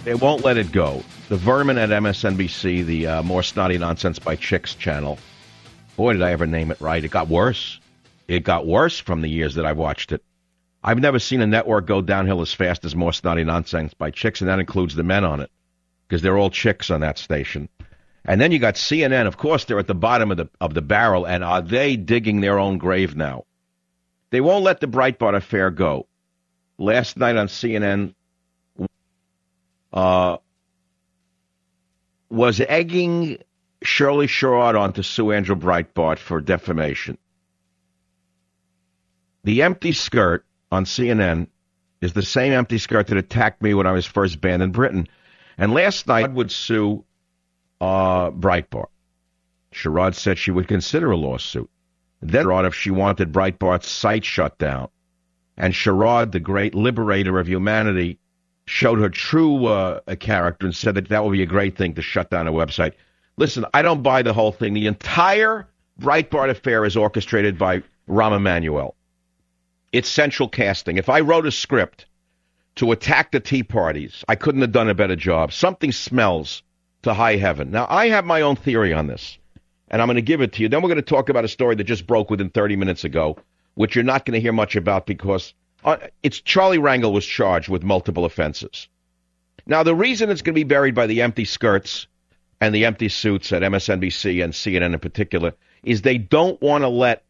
They won't let it go. The vermin at MSNBC, the More Snotty Nonsense by Chicks channel. Boy, did I ever name it right. It got worse. It got worse from the years that I've watched it. I've never seen a network go downhill as fast as More Snotty Nonsense by Chicks, and that includes the men on it, because they're all chicks on that station. And then you got CNN. Of course, they're at the bottom of the barrel, and are they digging their own grave now? They won't let the Breitbart affair go. Last night on CNN was egging Shirley Sherrod on to sue Andrew Breitbart for defamation. The empty skirt on CNN is the same empty skirt that attacked me when I was first banned in Britain. And last night would sue Breitbart. Sherrod said she would consider a lawsuit. Then Sherrod, if she wanted Breitbart's site shut down. And Sherrod, the great liberator of humanity, showed her true character and said that would be a great thing to shut down a website. Listen, I don't buy the whole thing. The entire Breitbart affair is orchestrated by Rahm Emanuel. It's central casting. If I wrote a script to attack the Tea Parties, I couldn't have done a better job. Something smells to high heaven. Now, I have my own theory on this, and I'm going to give it to you. Then we're going to talk about a story that just broke within 30 minutes ago, which you're not going to hear much about because it's Charlie Rangel was charged with multiple offenses. Now, the reason it's going to be buried by the empty skirts and the empty suits at MSNBC and CNN in particular is they don't want to let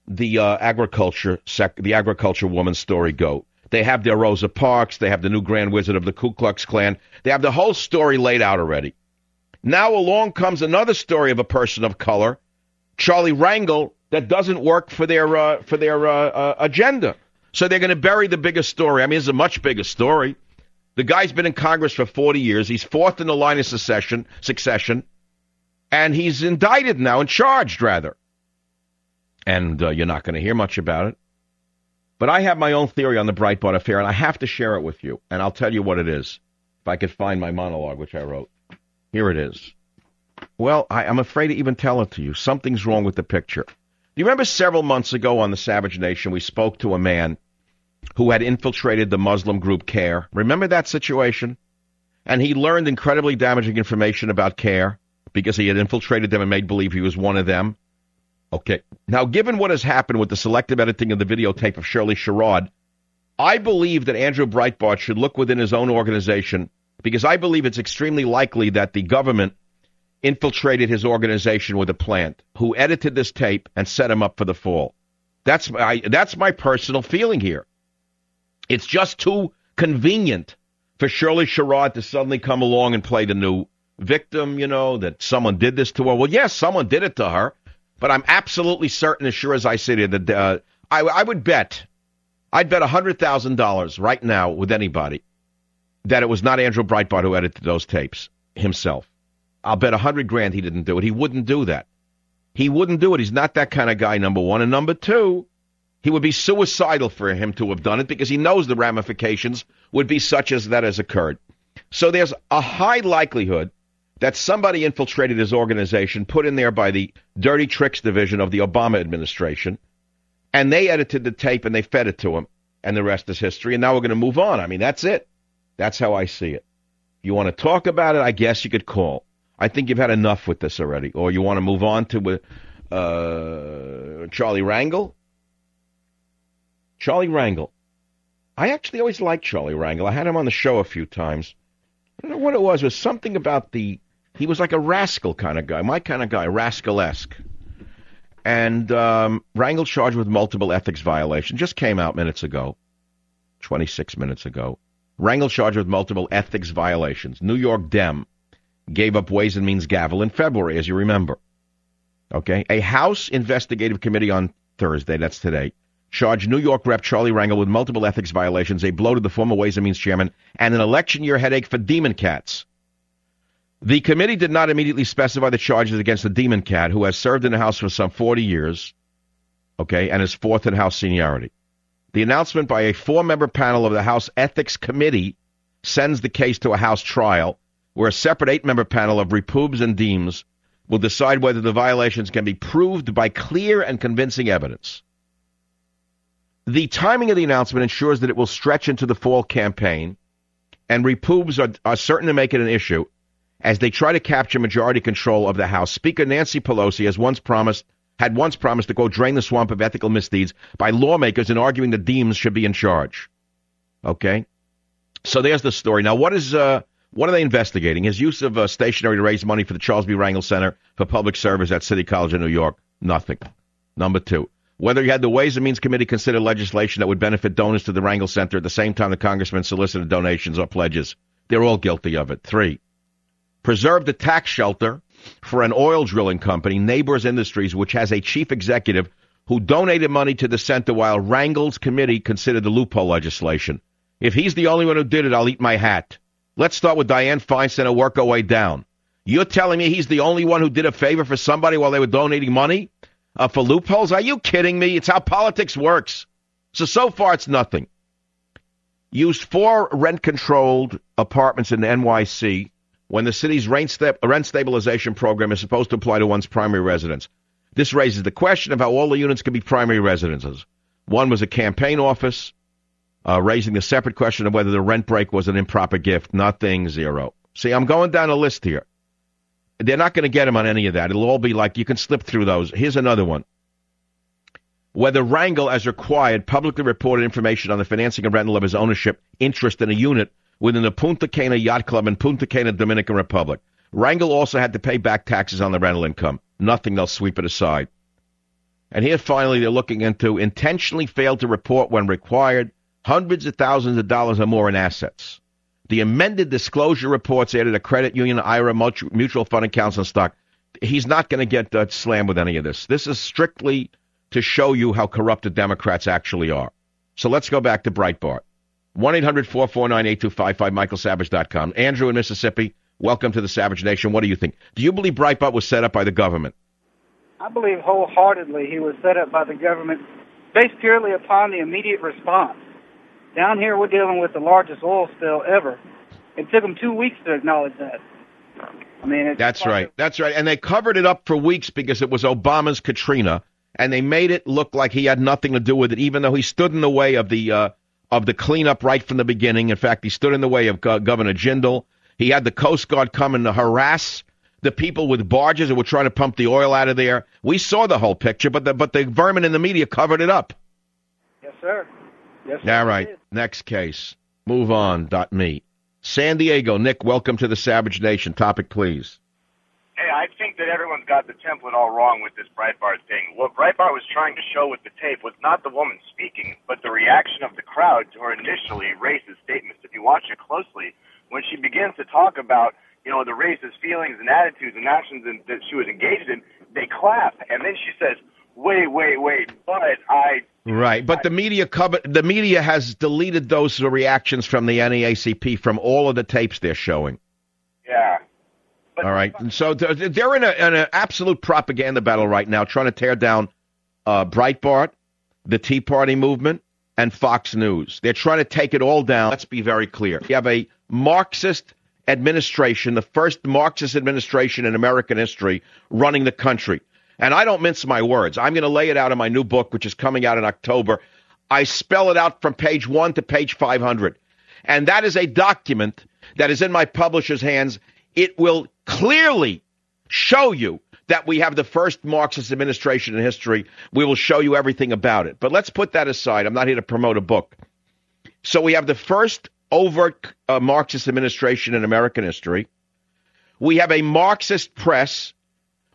the agriculture woman story go. They have their Rosa Parks. They have the new Grand Wizard of the Ku Klux Klan. They have the whole story laid out already. Now along comes another story of a person of color, Charlie Rangel, that doesn't work for their agenda. So they're going to bury the biggest story. I mean, it's a much bigger story. The guy's been in Congress for 40 years. He's fourth in the line of succession, and he's indicted now and charged, rather. And you're not going to hear much about it. But I have my own theory on the Breitbart affair, and I have to share it with you. And I'll tell you what it is, if I could find my monologue, which I wrote. Here it is. Well, I'm afraid to even tell it to you. Something's wrong with the picture. Do you remember several months ago on the Savage Nation, we spoke to a man who had infiltrated the Muslim group CARE? Remember that situation? And he learned incredibly damaging information about CARE because he had infiltrated them and made believe he was one of them. Okay. Now, given what has happened with the selective editing of the videotape of Shirley Sherrod, I believe that Andrew Breitbart should look within his own organization because I believe it's extremely likely that the government infiltrated his organization with a plant who edited this tape and set him up for the fall. That's my personal feeling here. It's just too convenient for Shirley Sherrod to suddenly come along and play the new victim, that someone did this to her. Well, yes, someone did it to her. But I'm absolutely certain, as sure as I sit here, that I would bet, I'd bet $100,000 right now with anybody that it was not Andrew Breitbart who edited those tapes himself. I'll bet $100,000 he didn't do it. He wouldn't do that. He wouldn't do it. He's not that kind of guy, number one. And number two, he would be suicidal for him to have done it because he knows the ramifications would be such as that has occurred. So there's a high likelihood that somebody infiltrated his organization, put in there by the dirty tricks division of the Obama administration, and they edited the tape and they fed it to him, and the rest is history. And now we're going to move on. I mean, that's it. That's how I see it. If you want to talk about it, I guess you could call. I think you've had enough with this already. Or you want to move on to Charlie Rangel? Charlie Rangel. I actually always liked Charlie Rangel. I had him on the show a few times. I don't know what it was. It was something about he was like a rascal kind of guy, my kind of guy, rascal-esque. And Rangel charged with multiple ethics violations. Just came out minutes ago, 26 minutes ago. Rangel charged with multiple ethics violations. New York Dem gave up Ways and Means gavel in February, as you remember. Okay? A House investigative committee on Thursday, that's today, charged New York Rep. Charlie Rangel with multiple ethics violations, a blow to the former Ways and Means chairman, and an election year headache for Demon Cats. The committee did not immediately specify the charges against the Demon Cat, who has served in the House for some 40 years, okay, and is fourth in House seniority. The announcement by a four-member panel of the House Ethics Committee sends the case to a House trial, where a separate eight-member panel of reproobs and deems will decide whether the violations can be proved by clear and convincing evidence. The timing of the announcement ensures that it will stretch into the fall campaign and reproves are certain to make it an issue as they try to capture majority control of the House. Speaker Nancy Pelosi had once promised to, quote, drain the swamp of ethical misdeeds by lawmakers in arguing the Dems should be in charge. Okay? So there's the story. Now, what are they investigating? His use of stationery to raise money for the Charles B. Rangel Center for Public Service at City College in New York. Nothing. Number two, whether he had the Ways and Means Committee consider legislation that would benefit donors to the Rangel Center at the same time the congressman solicited donations or pledges. They're all guilty of it. Three, preserve the tax shelter for an oil drilling company, Neighbors Industries, which has a chief executive who donated money to the center while Rangel's committee considered the loophole legislation. If he's the only one who did it, I'll eat my hat. Let's start with Dianne Feinstein and work our way down. You're telling me he's the only one who did a favor for somebody while they were donating money for loopholes? Are you kidding me? It's how politics works. So far, it's nothing. Used 4 rent-controlled apartments in the NYC when the city's rent stabilization program is supposed to apply to one's primary residence. This raises the question of how all the units can be primary residences. One was a campaign office, raising the separate question of whether the rent break was an improper gift. Nothing, zero. See, I'm going down a list here. They're not going to get him on any of that. It'll all be like, you can slip through those. Here's another one. Whether Rangel, as required, publicly reported information on the financing and rental of his ownership interest in a unit within the Punta Cana Yacht Club in Punta Cana, Dominican Republic. Rangel also had to pay back taxes on the rental income. Nothing, they'll sweep it aside. And here, finally, they're looking into intentionally failed to report when required hundreds of thousands of dollars or more in assets. The amended disclosure reports added a credit union, IRA, mutual fund accounts, and stock. He's not going to get slammed with any of this. This is strictly to show you how corrupt the Democrats actually are. So let's go back to Breitbart. 1-800-449-8255, michaelsavage.com. Andrew in Mississippi, welcome to the Savage Nation. What do you think? Do you believe Breitbart was set up by the government? I believe wholeheartedly he was set up by the government based purely upon the immediate response. Down here, we're dealing with the largest oil spill ever. It took them 2 weeks to acknowledge that. I mean, that's right. That's right. And they covered it up for weeks because it was Obama's Katrina, and they made it look like he had nothing to do with it, even though he stood in the way of the cleanup right from the beginning. In fact, he stood in the way of Governor Jindal. He had the Coast Guard come and harass the people with barges that were trying to pump the oil out of there. We saw the whole picture, but the vermin in the media covered it up. Yes, sir. Yes, sir. All right. Next case. Move on. .me. San Diego. Nick, welcome to the Savage Nation. Topic, please. Hey, I think that everyone's got the template all wrong with this Breitbart thing. What Breitbart was trying to show with the tape was not the woman speaking, but the reaction of the crowd to her initially racist statements. If you watch it closely, when she begins to talk about, the racist feelings and attitudes and actions that she was engaged in, they clap. And then she says, wait, but I... Right, but the media has deleted those reactions from the NAACP from all of the tapes they're showing. Yeah. All right, and so they're in an absolute propaganda battle right now, trying to tear down Breitbart, the Tea Party movement, and Fox News. They're trying to take it all down. Let's be very clear. You have a Marxist administration, the first Marxist administration in American history, running the country. And I don't mince my words. I'm going to lay it out in my new book, which is coming out in October. I spell it out from page 1 to page 500. And that is a document that is in my publisher's hands. It will clearly show you that we have the first Marxist administration in history. We will show you everything about it. But let's put that aside. I'm not here to promote a book. So we have the first overt Marxist administration in American history. We have a Marxist press.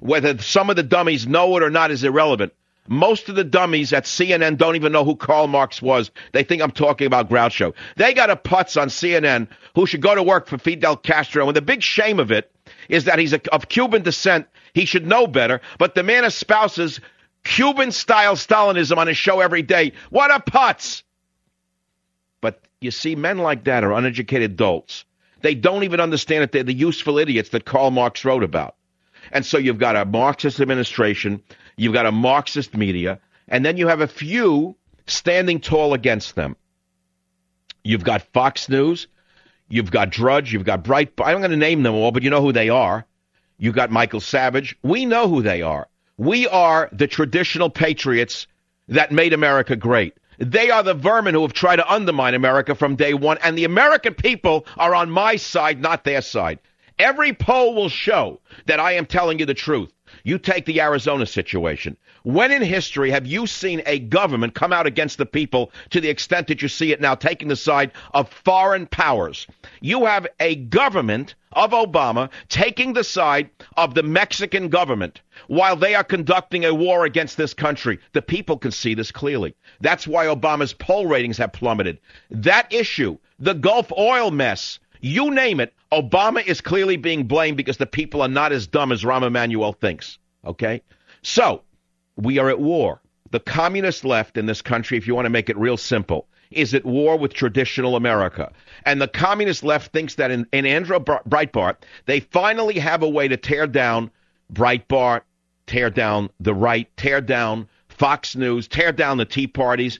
Whether some of the dummies know it or not is irrelevant. Most of the dummies at CNN don't even know who Karl Marx was. They think I'm talking about Groucho. They got a putz on CNN who should go to work for Fidel Castro. And the big shame of it is that he's of Cuban descent. He should know better. But the man espouses Cuban-style Stalinism on his show every day. What a putz! But you see, men like that are uneducated dolts. They don't even understand that they're the useful idiots that Karl Marx wrote about. And so you've got a Marxist administration, you've got a Marxist media, and then you have a few standing tall against them. You've got Fox News, you've got Drudge, you've got Breitbart. I'm going to name them all, but you know who they are. You've got Michael Savage. We know who they are. We are the traditional patriots that made America great. They are the vermin who have tried to undermine America from day one, and the American people are on my side, not their side. Every poll will show that I am telling you the truth. You take the Arizona situation. When in history have you seen a government come out against the people to the extent that you see it now, taking the side of foreign powers? You have a government of Obama taking the side of the Mexican government while they are conducting a war against this country. The people can see this clearly. That's why Obama's poll ratings have plummeted. That issue, the Gulf oil mess, you name it, Obama is clearly being blamed because the people are not as dumb as Rahm Emanuel thinks. Okay? So, we are at war. The communist left in this country, if you want to make it real simple, is at war with traditional America. And the communist left thinks that in Andrew Breitbart, they finally have a way to tear down Breitbart, tear down the right, tear down Fox News, tear down the Tea Parties,